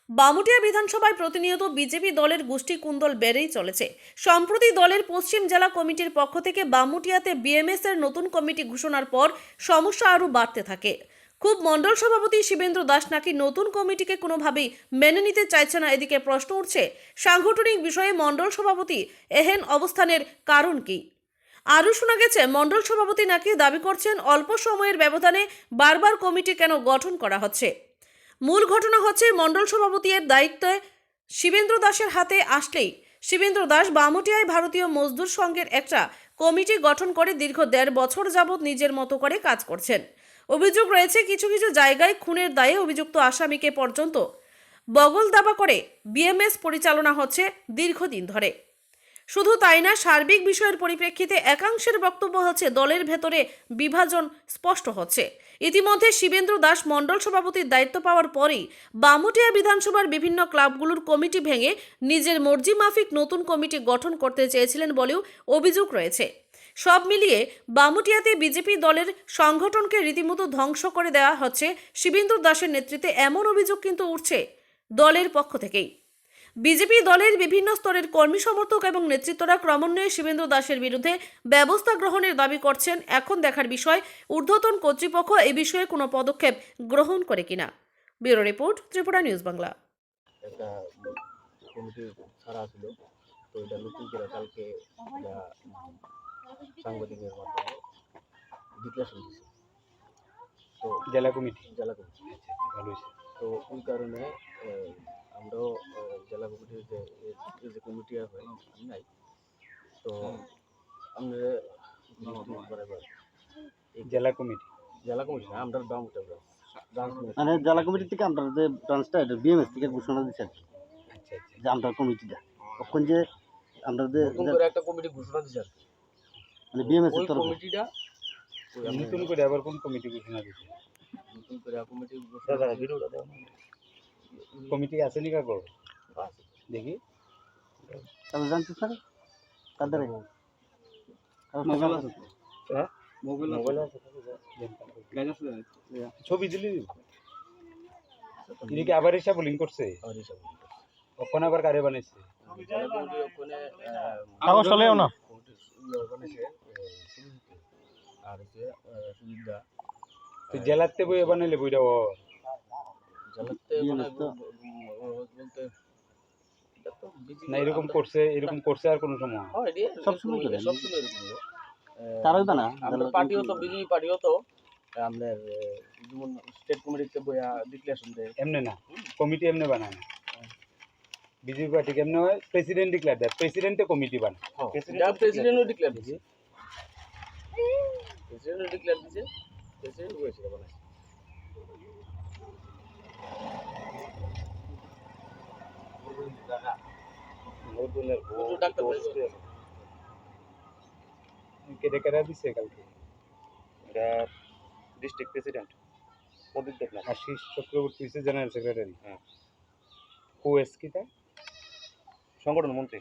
বামুটিয়া বিধানসভায় প্রতিনিয়ত বিজেপি দলের গোষ্ঠী কুন্দল বেড়েই চলেছে। সম্প্রতি দলের পশ্চিম জেলা কমিটির পক্ষ থেকে বামুটিয়াতে বিএমএস এর নতুন কমিটি ঘোষণার পর সমস্যা আরও বাড়তে থাকে। খুব মণ্ডল সভাপতি শিবেন্দ্র দাস নাকি নতুন কমিটিকে কোনোভাবেই মেনে নিতে চাইছে না। এদিকে প্রশ্ন উঠছে, সাংগঠনিক বিষয়ে মণ্ডল সভাপতি এহেন অবস্থানের কারণ কি? আরও শোনা গেছে, মণ্ডল সভাপতি নাকি দাবি করছেন অল্প সময়ের ব্যবধানে বারবার কমিটি কেন গঠন করা হচ্ছে। মূল ঘটনা হচ্ছে, মণ্ডল সভাপতির দায়িত্বে শিবেন্দ্র দাসের হাতে আসলেই শিবেন্দ্র দাস বামুটিয়ায় ভারতীয় মজদুর সংঘের একটা কমিটি গঠন করে দীর্ঘ ১.৫ বছর যাবৎ নিজের মতো করে কাজ করছেন। অভিযোগ রয়েছে, কিছু কিছু জায়গায় খুনের দায়ে অভিযুক্ত আসামিকে পর্যন্ত বগল দাবা করে বিএমএস পরিচালনা হচ্ছে দীর্ঘদিন ধরে। শুধু তাই না, সার্বিক বিষয়ের পরিপ্রেক্ষিতে একাংশের বক্তব্য হচ্ছে দলের ভেতরে বিভাজন স্পষ্ট হচ্ছে। ইতিমধ্যে শিবেন্দ্র দাস মণ্ডল সভাপতির দায়িত্ব পাওয়ার পরেই বামুটিয়া বিধানসভার বিভিন্ন ক্লাবগুলোর কমিটি ভেঙে নিজের মর্জি মাফিক নতুন কমিটি গঠন করতে চেয়েছিলেন বলেও অভিযোগ রয়েছে। সব মিলিয়ে বামুটিয়াতে বিজেপি দলের সংগঠনকে রীতিমতো ধ্বংস করে দেওয়া হচ্ছে শিবেন্দ্র দাসের নেতৃত্বে, এমন অভিযোগ কিন্তু উঠছে দলের পক্ষ থেকেই। বিজেপি দলের বিভিন্ন স্তরের কর্মী সমর্থক এবং নেতৃত্বরা ক্রমান্বয়ে শিবেন্দ্র দাসের বিরুদ্ধে ব্যবস্থা গ্রহণের দাবি করছেন। এখন দেখার বিষয়, ঊর্ধ্বতন কর্তৃপক্ষ এ বিষয়ে কোনো পদক্ষেপ গ্রহণ করে কিনা। Bureau report, Tripura news Bangla. একটা কমিটি ছাড়া ছিল, তো এটা নতুন করে কালকে সাংবাদিকের মাধ্যমে ডিক্লারেশন দিচ্ছে। তো জেলা কমিটি জেলা কমিটি ভালো হয়েছে। তো ওই কারণে আমরাও জেলা কমিটির যে কমিটি হয় নাই, তো আমরা জেলা কমিটি না, আমরা মানে জেলা কমিটি থেকে আমরা যে ব্রাঞ্চটা এটা বিএমএস থেকে ঘোষণা দিচ্ছে আর কি, আচ্ছা আচ্ছা যে আমরা কমিটিটা তখন যে আমরা যে নতুন করে একটা কমিটি ঘোষণা দিচ্ছে আর কি। মানে বিএমএস ওই এর তরফে কমিটিটা নতুন করে আবার কোন কমিটি ঘোষণা দিচ্ছে? নতুন করে কমিটি ঘোষণা কমিটি আছে নি কাগজ দেখি তাহলে জানতে স্যার তাদের মোবাইল আছে ছবি দিলি এদিকে আবার এসে বোলিং করছে, ওখানে আবার কারে বানাইছে কাগজ চলেও না আর সুবিধা তুই জেলাতে বই বানাইলে বইটা ও জেলাতে বলতে না এরকম করছে আর কোন সময় সবসময় করে সবসময় এরকম তারই বানা আমাদের পার্টিও তো বিজেপি পার্টিও তো আমাদের যেমন স্টেট কমিটিতে বইয়া ডিক্লারেশন দেয় এমনি না, কমিটি এমনি বানায় না। বিজেপি পার্টি কেমনে হয়, প্রেসিডেন্ট ডিক্লেয়ার দেয়, প্রেসিডেন্টে কমিটি বানায়। প্রেসিডেন্টও ডিক্লেয়ার দিয়েছে, প্রেসিডেন্ট হয়েছে বানাইছে। কেটে কেটে দিচ্ছে কালকে ডিস্ট্রিক্ট প্রেসিডেন্ট প্রদীপ দেবনাথ, আশিস চক্রবর্তী জেনারেল সেক্রেটারি। হ্যাঁ। কো এস কিটা সংগঠন মন্ত্রী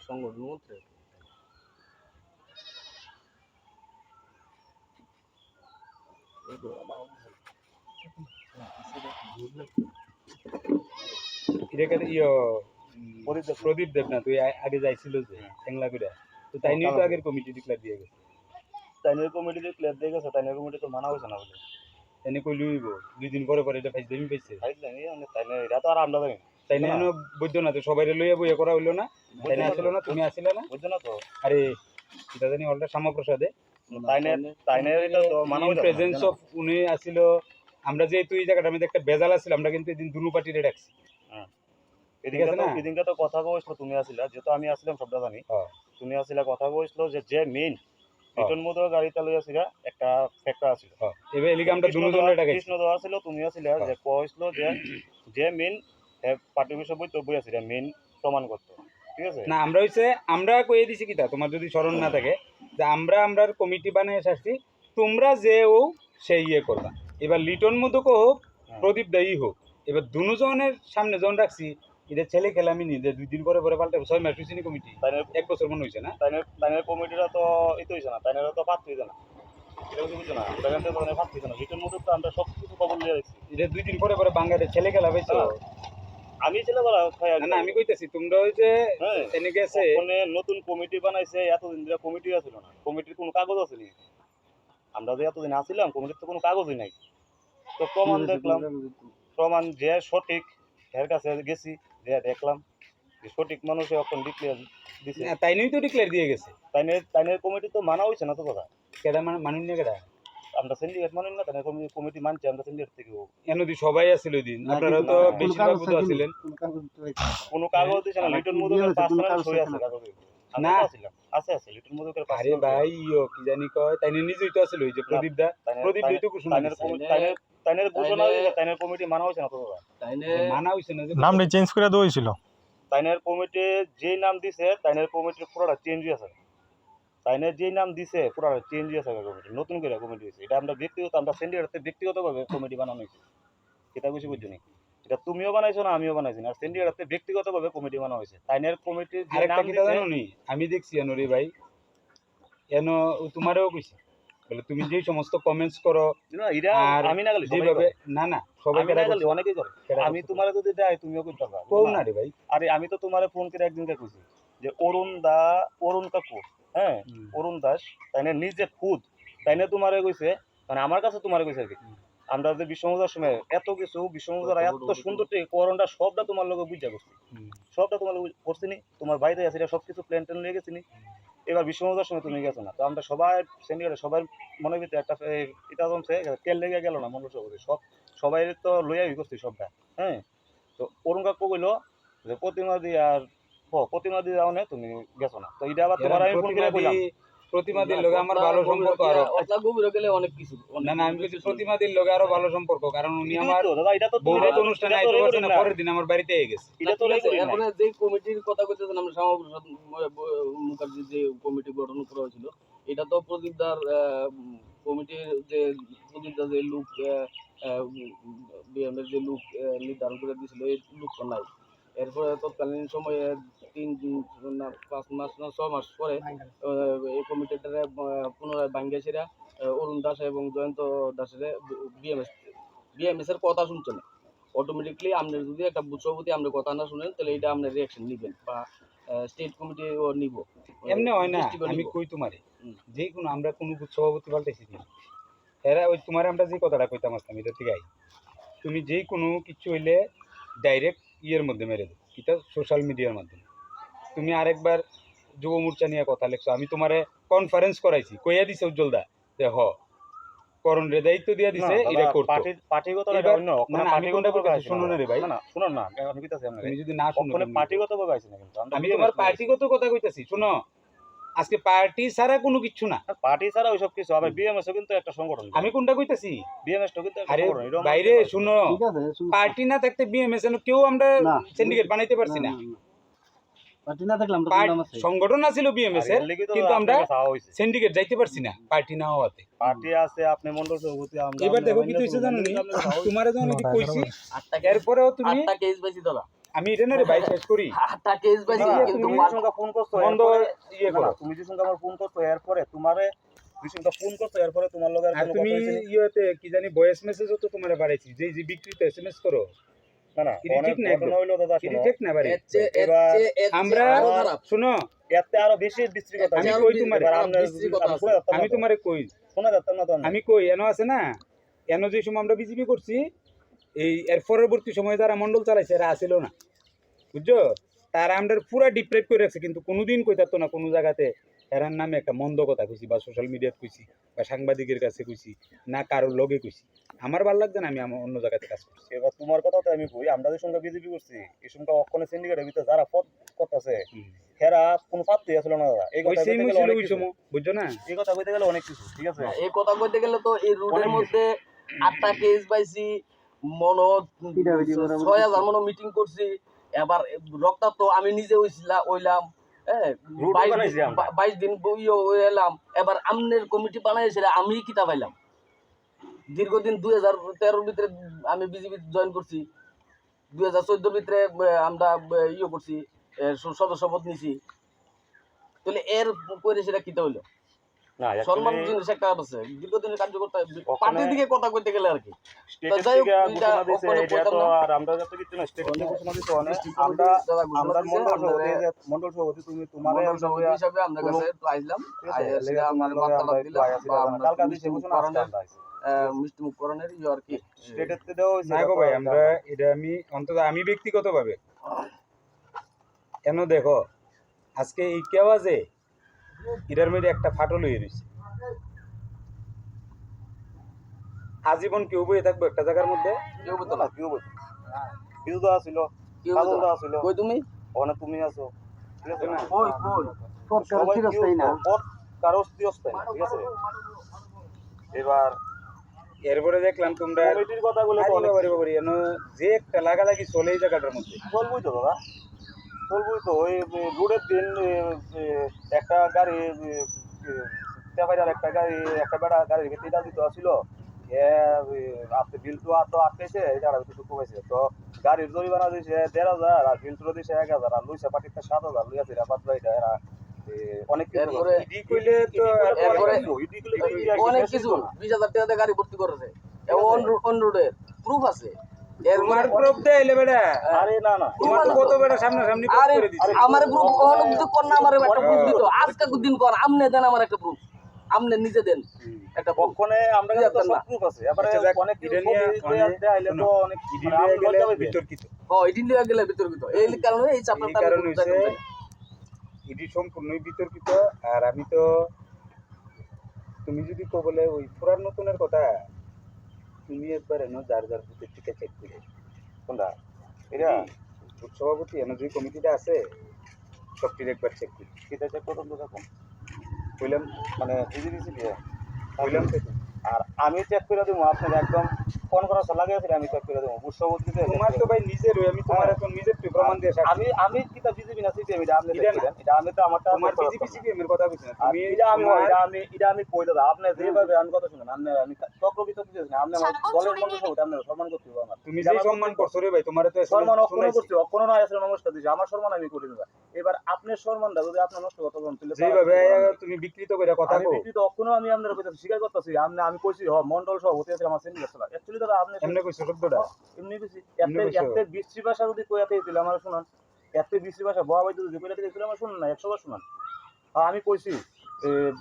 প্রদীপ দেবনাথ তুই আগে যাইছিল যে টেংলাগুড়া, তো তাই নিয়ে তো আগের কমিটি ডিক্লেয়ার দিয়ে গেছে। তাইনের কমিটি ডিক্লেয়ার দিয়ে গেছে, তাইনের কমিটি তো মানা হয়েছে না বলে তাই কই লইব 2 দিন পরে পরে এটা ফাইজ দেমি পাইছে। তাইনে এটা তো আর আমরা জানি তাই না বুঝছো না, তো সবাই লইয়া বইয়া করা হইলো না, তাই না আসলো না, তুমি আসলে না, বুঝছো না তো। আরে এটা জানি অলটা শ্যামাপ্রসাদে তাইনের এটা তো মানা হয়েছে প্রেজেন্স অফ উনি আসিল। আমরা যেহেতু এই জায়গাটার মধ্যে একটা বেজাল আছিল, আমরা কিন্তু এদিন দুনু পার্টিরে ডাকছি। এদিনকে তো কথা কইছিল, তুমি আসিলা, যেহেতু আমি আসলাম সবটা জানি, তুমি আসিলা কথা কইছিল যে মেইন রিটন মতো গাড়িটা লই আসিলা একটা ফ্যাক্টর আছিল, এবে এলিকে আমরা দুনু জনের ডাকাইছি। কৃষ্ণ দেওয়া ছিল, তুমি আসিলা, যে কইছিল যে মেইন পার্টি বিষয় বই তো বই আসিলা মেইন প্রমাণ করতে, ঠিক আছে না আমরা হইছে আমরা কইয়ে দিছি কিটা, তোমার যদি স্মরণ না থাকে, যে আমরার কমিটি বানায় আসছি, তোমরা যেও সেই ইয়ে করবা। এবার লিটন মতো হোক, প্রদীপ দায়ী হোক, এবার দুজনের সামনে জন রাখছি, এটা ছেলে খেলামি নি যে 2 দিন পরে পরে পাল্টে 6 মাস হইছে কমিটি, 1 বছর মনে হইছে না। তাইনের কমিটিটা তো এই তো হইছে না, তাইনের তো পাত্র হইছে না, এটা বুঝছো না, তাইনের তো পাত্র হইছে না, রিটন মতো তো আমরা সব কিছু খবর লিয়ে রাখছি। এটা 2 দিন পরে পরে বাঙালি ছেলে খেলা পাইছো, আমি ছেলে বলা না না আমি কইতাছি তোমরা ওই যে হ্যাঁ এনে গেছে ওখানে নতুন কমিটি বানাইছে, এতদিন ধরে কমিটি ছিল না, কমিটির কোনো কাগজ আছে নি। আমরা যে এতদিন আসছিলাম কমিটির তো কোনো কাগজই নাই। তো প্রমাণ দেখলাম, প্রমাণ যে সঠিক এর কাছে গেছি, যে দেখলাম যে সঠিক মানুষ এখন ডিক্লেয়ার দিছে। না, তাই নই তো ডিক্লেয়ার দিয়ে গেছে। তাইনের কমিটি তো মানা হয়েছে না তো কথা। কেডা মানুষ না কেডা আমরা সিন্ডিকেট মানি না, তাইনের কমিটি মানছে, আমরা সিন্ডিকেট থেকে এনদি সবাই আছিল ওই দিন, আপনারা তো না, বেশিরভাগ বুঝ আছিলেন। কোনো কাগজ দিছে না, লিটন মধুকের পার্সোনাল সই আছে কাগজে। না। আছে লিটন মধুকের আরে পার্সোনাল। ভাই কি জানি কয় তাই নিজেই তো আছিল ওই যে প্রদীপ দা তো ঘোষণা দিছে। তাইনের ঘোষণা দিছে, তাইনের কমিটি মানা হয়েছে না তো দাদা। মানা হইছে না যে নামটা চেঞ্জ করে দেওয়া হয়েছিল। তাইনের কমিটি যেই নাম দিছে, তাইনের কমিটির পুরোটা চেঞ্জ হয়েছে। তাইনের যেই নাম দিছে পুরোটা চেঞ্জ হয়েছে কমিটি, নতুন করে কমিটি হয়েছে। এটা আমরা সিন্ডিকেটে ব্যক্তিগতভাবে কমিটি বানানো হয়েছে, এটা কিছু বুঝছো নি। এটা তুমিও বানাইছো না, আমিও বানাইছি না, সিন্ডিকেটে ব্যক্তিগতভাবে কমিটি বানানো হয়েছে। তাইনের কমিটির যে আরেকটা নাম কি দিছে, জানো নি আমি দেখছি এনরে ভাই তোমারও কইছি বলে তুমি যে সমস্ত কমেন্টস করো না এটা আর আমি না গেলি যেভাবে না না সবাই আমি না গেলি অনেকেই করে। আমি তোমারে যদি দেয় তুমিও করতে পারবা। কও না রে ভাই। আরে আমি তো তোমারে ফোন করে একদিনকে কইছি যে অরুণ কাকু, হ্যাঁ অরুণ দাস, তাইনে নিজে খুদ তাইনে তোমারে কইছে, মানে আমার কাছে তোমারে কইছে আর কি। আমরা যে বিশ্বমুজার সময় এত কিছু বিশ্বমুজার এত সুন্দর করণটা সবটা তোমার লোকে বুঝা করছি, সবটা তোমার লোক করছি নি, তোমার বাইরে আছে এটা সবকিছু প্ল্যান ট্যান নিয়ে গেছি নি। এবার বিশ্বমুজার সময় তুমি গেছো না, তো আমরা সবাই সিনিয়র সবার মনের ভিতরে একটা এটা জমছে, তেল লেগে গেল না মনে সবাই সবাই তো লইয়াই করছি সবটা। হ্যাঁ, তো অরুণ কাকু কইলো যে প্রতিমা দিয়ে আর প্রতিমা দিয়ে যাও না, তুমি গেছো না। তো এটা আবার তোমার আমি ফোন করে কইলাম প্রতিমাদির লগে আমার ভালো সম্পর্ক, আরো অতলা গভীর গেলে অনেক কিছু। না না আমি বলছি প্রতিমাদির লগে আরো ভালো সম্পর্ক, কারণ উনি আমার দাদা এটা তো বৌভাত অনুষ্ঠানে আইতে পারছে না, পরের দিন আমার বাড়িতে গেছে। এটা তো এখন যে কমিটির কথা কইতেছেন আমরা শ্যামাপ্রসাদ মুখার্জি যে কমিটি গঠন করা হয়েছিল, এটা তো প্রদীপদার কমিটির যে প্রদীপদার যে লোক বিএমের যে লোক নির্ধারণ করে দিয়েছিল এই লোক তো নাই। এরপরে তৎকালীন সময়ে 5 মাস না 6 মাস পরে এই কমিটিটা পুনরায় বাঙ্গেছিরা অরুণ দাস এবং জয়ন্ত দাসের বিএমএস এর কথা শুনছে না। অটোমেটিকলি আপনি যদি একটা বুথ সভাপতি আপনার কথা না শুনেন তাহলে এটা আপনার রিয়াকশন নেবেন বা স্টেট কমিটি ও নিব। এমনি হয় না, আমি কই তোমারে যে কোনো আমরা কোনো বুথ সভাপতি পাল্টাইছি না, এরা ওই তোমার আমরা যে কথাটা কইতাম আসতাম এটা ঠিক আছে। তুমি যে কোনো কিছু হইলে ডাইরেক্ট ইয়ের মধ্যে মেরে দেবো, এটা সোশ্যাল মিডিয়ার মাধ্যমে। তুমি আরেকবার যুব মোর্চা নিয়ে কথা লেখছো, আমি তোমারে কনফারেন্স করাইছি, কইয়া দিছে উজ্জ্বল দা যে করণ রে দায়িত্ব দিয়া দিছে এটা করতে। পার্টিগতভাবে অন্য না আমি কোনটা কইতাছি শুনো না রে ভাই। না শুনুন না, আমি কইতাছি আপনাকে তুমি যদি না শুনো ওখানে পার্টিগতভাবে আইছে না, কিন্তু আমি তোমার পার্টিগত কথা কইতাছি। শুনো, আজকে পার্টি ছাড়া কোনো কিছু না, পার্টি ছাড়া ওইসব কিছু। আবার বিএমএস কিন্তু একটা সংগঠন, আমি কোনটা কইতাছি বিএমএস তো কিন্তু একটা আরে সংগঠন। বাইরে শুনো, পার্টি না থাকতে বিএমএস এর কেউ আমরা সিন্ডিকেট বানাইতে পারছি না। পার্টি না থাকলে আমরা সংগঠন আছিল বিএমএস এর, কিন্তু আমরা সিন্ডিকেট যাইতে পারছি না পার্টি না হওয়াতে। পার্টি আছে আপনি মন্ডল সভাপতি, আমরা এবার দেখো কি হইছে জানো নি, তোমারে যখন আমি কইছি এরপরেও তুমি 8টা কেস পাইছি দাদা, আমি এটা না রে ভাই শেষ করি। 8টা কেস পাইছি কিন্তু তুমি যে ফোন করছো বন্ধ ইয়ে করো, তুমি যে আমার ফোন করছো এরপরে তোমারে বিশঙ্কা ফোন করছো এরপরে তোমার লগে আর তুমি ইয়েতে কি জানি ভয়েস মেসেজও তো তোমারে বাড়াইছি, যে বিক্রিত এসএমএস করো। না না অনেক ঘটনা হইলো দাদা, এটা ঠিক না বাড়ি। এবার আমরা শুনো এতে আরো বেশি বিস্তৃত আমি কই তোমারে, আমি তোমারে কই শোনা যাচ্ছে না তো আমি কই এনো আছে না, এনো যে সময় আমরা বিজেপি করছি এই এর পরবর্তী সময়ে যারা মন্ডল চালাইছে এরা আসিল না, বুঝছো? তারা আমরা পুরা ডিপ্রাইভ করে রাখছে, কিন্তু কোনোদিন কই থাকতো না কোনো জায়গাতে এরার নামে একটা মন্দ কথা কইছি বা সোশ্যাল মিডিয়াতে কইছি বা সাংবাদিকের কাছে কইছি না কারোর লগে কইছি। আমার ভালো লাগছে না, আমি আমার অন্য জায়গাতে কাজ করছি। এবার তোমার কথা তো আমি কই, আমরা যে সঙ্গে বিজেপি করছি এই সঙ্গে অক্ষণে সিন্ডিকেটের ভিতরে যারা পদ করতেছে এরা কোনো পাত্রী আসলে না দাদা। এই কথা কইতে গেলে অনেক কিছু, বুঝছো না, এই কথা কইতে গেলে অনেক কিছু, ঠিক আছে? এই কথা কইতে গেলে তো এই রোডের মধ্যে 8টা কেস পাইছি, মনো 6000 মনো মিটিং করছি। এবার রক্তাক্ত আমি নিজে হইলাম, হ্যাঁ 22 দিন এলাম। এবার আমনের কমিটি বানাইছিল, আমি কিতা পাইলাম দীর্ঘদিন 2013 ভিতরে আমি বিজেপি জয়েন করছি, 2014 ভিতরে আমরা করছি সদস্য পদ নিছি। তাহলে এর পরে সেটা কিতা হইলো? না সম্মান actually জিনিস একটা আছে দীর্ঘদিনের কার্যকর্তা ওখানে- পার্টি দিকে কথা কইতে গেলে আর কি স্টেটের যাই হোক, থেকে এটা ঘোষণা দিয়েছে ওখানে এটা তো কইতাম না। আর আমরা যত কিছু না স্টেট থেকে ঘোষণা দিয়েছে অনেক ডিস্ট্রিক্ট আমরা কমিটি যারা ঘোষণা আমরা দিছে, মন্ডল সভাপতি আপনারা- যে মন্ডল সভাপতি তুমি তোমার মন্ডল সভাপতি হিসাবে আপনার কোনো- কাছে একটু আইলাম ঠিক আছে আইয়া লেগে আমরা তোমার লগে বার্তালাপ আমরা একটু দিলাম আয়াছি বা আমরা কালকা দিছে মিষ্টি মুখ ঘোষণা আজকে করানোর আমরা আইছি মিষ্টি মুখ করানোর আর কি স্টেটের থেকে দেওয়া হয়েছে না এটা গো তো ভাই আর আমরা এটা আমি অন্তত আমি ব্যক্তিগতভাবে কেন দেখো আজকে এই কেওয়াজে এটার মধ্যে একটা ফাটল হয়ে রয়েছে আজীবন কেউ বয়ে থাকবো একটা জায়গার মধ্যে কেউ বলতো না না কেউ বলছে বিজু দেওয়া ছিল কেউ কাজল বলতো না দেওয়া ছিল কই তুমি ওখানে তুমি আছো ঠিক আছে না কই কই সরকার সবাই চিরস্থায়ী না পদ কারো চিরস্থায়ী না ঠিক আছে এবার এরপরে দেখলাম তোমরা কমিটির কথাগুলো তো অনেক যে একটা লাগালাগি চলে এই জায়গাটার মধ্যে চলবই তো দাদা চলবই তো ওই রোডের দিন একটা গাড়ি তেপাইরার একটা গাড়ি একটা বেড়া গাড়ির ভিতরে এটা দিতে আসছিল আপনি বিল তো আটকেছে এটা একটু কমেছে তো গাড়ির জরিমানা দিয়েছে ১,৫০০ আর বিল তো দিয়েছে ১,০০০ আর লুইসা পাটিতে ৭,০০০ লুইয়া ফিরা বাদ ভাইটা এরা অনেক কিছু এরপরে ইডি কইলে তো অনেক কিছু ২০,০০০ টাকা দিয়ে গাড়ি ভর্তি করেছে অন রোডে প্রুফ আছে তোমার প্রুফ দেইলে বেটা আরে না না তোমার তো কত বেটা সামনাসামনি প্রুফ আরে করে দিছে আমার প্রুফ অনেক কোন না আমার একটা প্রুফ দিত আজকে দিন কোন আমনে দেন আমার একটা প্রুফ আমনে নিজে দেন একটা proof। পক্ষনে আমরা কাছে তো না। সব proof আছে এবারে আচ্ছা, দেখ, অনেক কিছু এটা নিয়ে ছবি অনেক- আইলে তো অনেক ইডি মানে আমরা লিয়ে গেলে লজ্জা পাইবে। বিতর্কিত এদিন লিয়া গেলে বিতর্কিত এই কারণে এই চাপটা এই কারণে হইছে ইডি সম্পূর্ণই বিতর্কিত আর আমি তো তুমি যদি কো বলে ওই পুরান নতুনের কথা তুমি একবার এনো যার যার বুথের টিকা চেক করে কোনটা এটা বুথ সভাপতি এনো যে কমিটিটা আছে সবটির একবার চেক করি সেটা চেক করুন তো দেখুন কইলাম মানে বুঝে দিছি দিয়ে কইলাম তো আর আমি চেক করে দেবো আপনার একদম ফোন করা লাগিয়েছিল আমি চেক করে দেবো বুঝতে তোমার তো ভাই নিজের আমি তোমার এখন নিজের প্রমাণ দিয়ে সাক্ষী। আমি আমি কিতা বিজেপি না সিপিএম এটা আপনি এটা না। দেখছিলেন এটা আমি তো আমারটা তোমার বিজেপি সিপিএম এর কথা বলছি না আর তুমি এটা আমি তোমার- এটা আমি কই দাদা আপনি যেভাবে আমি কথা শুনেন আপনি আমি চক্রবিত কিছু না আপনি আমার দলের মধ্যে সব আপনি সম্মান করতে হবে আমার তুমি যে সম্মান করছো রে ভাই তোমার তো সম্মান অক্ষুণ্ণ করছি অক্ষুণ্ণ না আসলে নমস্কার দিছি আমার সম্মান আমি করে দেব এবার আপনার সম্মানটা যদি আপনি নষ্ট করতে পারেন তাহলে যেভাবে তুমি বিকৃত করে কথা আমি কও বিকৃত অক্ষুণ্ণ আমি আপনার কথা স্বীকার করতেছি আমি কইছি মন্ডল সভাপতি আছে আমার সিনিয়র ছিল অ্যাকচুয়ালি দাদা আপনি এমনি কইছো শব্দটা এমনি বেশি এমনি কইছো। এত বিশ্রী ভাষা যদি কইয়াতে দিলে আমার শুনুন এত বিশ্রী ভাষা বয়া ভাই যদি কইয়াতে দিলে আমার শুনুন না 100 বার শুনুন আর আমি কইছি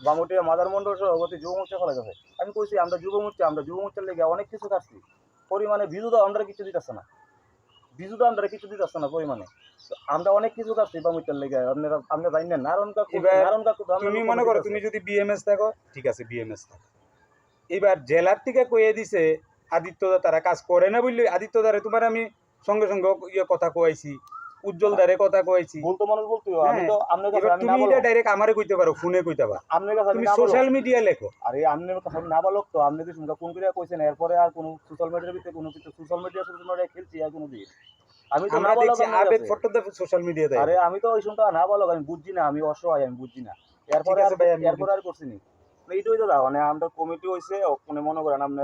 বামুটিয়া মাদার মন্ডল সভাপতি যুব মোর্চা খোলা যাবে আমি কইছি আমরা যুব মোর্চার লেগে অনেক কিছু কাটছি পরিমাণে বিজুদা আমরা কিছু দিতেছে না বিজুদা আমরা কিছু দিতেছে না পরিমাণে তো আমরা অনেক কিছু কাটছি বামুটিয়ার লেগে আপনারা আপনি জানেন নারায়ণ কাকু এবার নারায়ণ কাকু তো আমরা তুমি লোক মনে করো দিতেছে। তুমি যদি বিএমএস থাকো ঠিক আছে বিএমএস থাকো এবার জেলার থেকে কয়ে দিছে আদিত্যদা তারা কাজ করে না বললে আদিত্যদারে তোমার আমি সঙ্গে সঙ্গে ইয়ে কথা কইছি উজ্জ্বল দারে কথা কইছি ভুল তো মানুষ বলতে আমি তো আপনার কাছে এবার আমি তুমি না এটা বলবো ডাইরেক্ট আমারে কইতে পারো ফোনে কইতে পারো আপনার কাছে আমি তুমি না বলবো সোশ্যাল মিডিয়া লেখো আরে আপনার কাছে আমি না বলক তো আপনি যদি শুনকা ফোন করে কইছেন এরপরে আর কোনো সোশ্যাল মিডিয়ার ভিতরে কোনো কিছু সোশ্যাল মিডিয়া খেলছি আর কোনো দিন আমি তো না আমরা বলক দেখছি আবেগ ফটো দে সোশ্যাল মিডিয়াতে আরে আমি তো ওই শুনকা না বলক আমি বুঝছি না আমি অসহায় আমি বুঝছি না এরপরে ঠিক আছে ভাই, আমি এরপরে আর করছি নি এইটাই তো মানে আমরা কমিটি হইছে ওখানে মনে করেন আপনি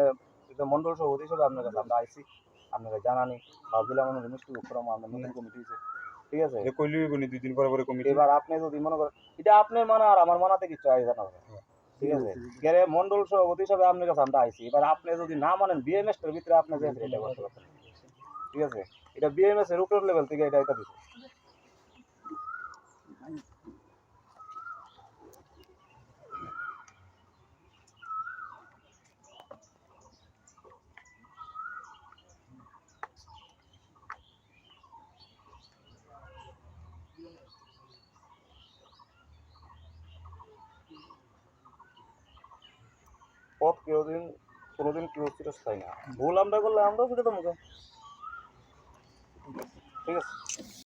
এটা মন্ডল সভাপতি হিসেবে আপনার কাছে আমরা আইছি আপনাকে জানানি ভাবছিলাম মনে হয় মিষ্টি উপক্রম আমরা নতুন কমিটি হইছে ঠিক আছে এ কইলই বনি দুই দিন পরে পরে কমিটি এবার আপনি যদি মনে করেন এটা আপনার মানা আর আমার মানাতে কিছু আই জানা ঠিক আছে গেলে মন্ডল সভাপতি হিসাবে আপনার কাছে আমরা আইছি এবার আপনি যদি না মানেন বিএমএস এর ভিতরে আপনি যে এটা করতে পারতেন ঠিক আছে এটা বিএমএস এর উপর লেভেল থেকে এটা দিছে পথ কোনোদিন কেউ চিরস্থায়ী না ভুল আমরা করলে আমরাও ফিরে দেবো ঠিক আছে